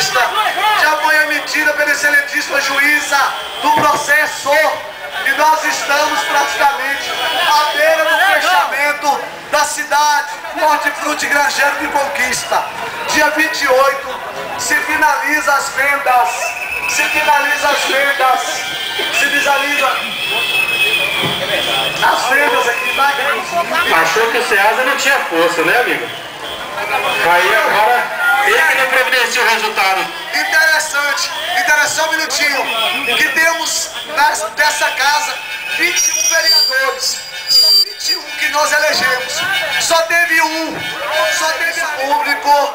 Conquista já foi emitida pela excelentíssima juíza do processo e nós estamos praticamente à beira do fechamento da cidade Hortifruti Grangeiro de Conquista. Dia 28 se finaliza as vendas, se visualiza as aqui, tá? Achou que o Ceasa não tinha força, né, amigo? Aí agora ele que não providencia o resultado. Interessante, só um minutinho. Que temos dessa casa 21 vereadores. São 21 que nós elegemos. Só teve um público,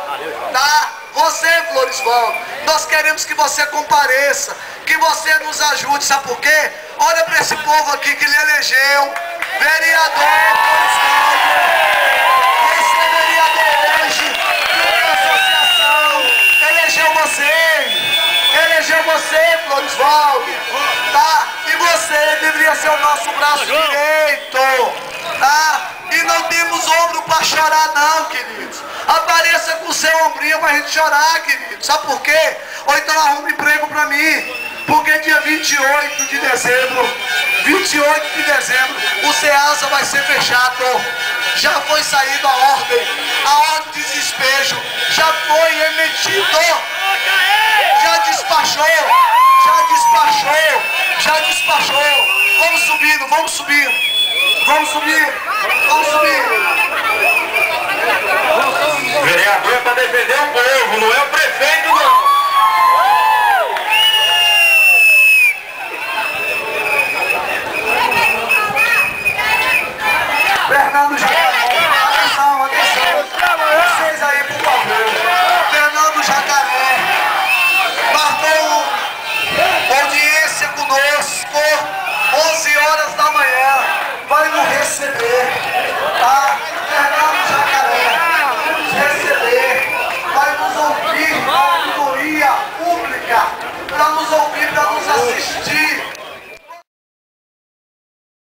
tá? Você, Floresvaldo, nós queremos que você compareça, que você nos ajude, sabe por quê? Olha para esse povo aqui que lhe elegeu, vereador Floresvaldo. Esse é vereador hoje, da associação, elegeu você, Floresvaldo, tá? E você deveria ser o nosso braço direito, tá? E não temos ombro para chorar não, queridos. Apareça com o seu ombrinho pra gente chorar, querido. Sabe por quê? Ou então arruma emprego pra mim. Porque dia 28 de dezembro, o Ceasa vai ser fechado. Já foi saída a ordem de despejo. Já foi emitido. Já despachou. Vamos subir. Vereador.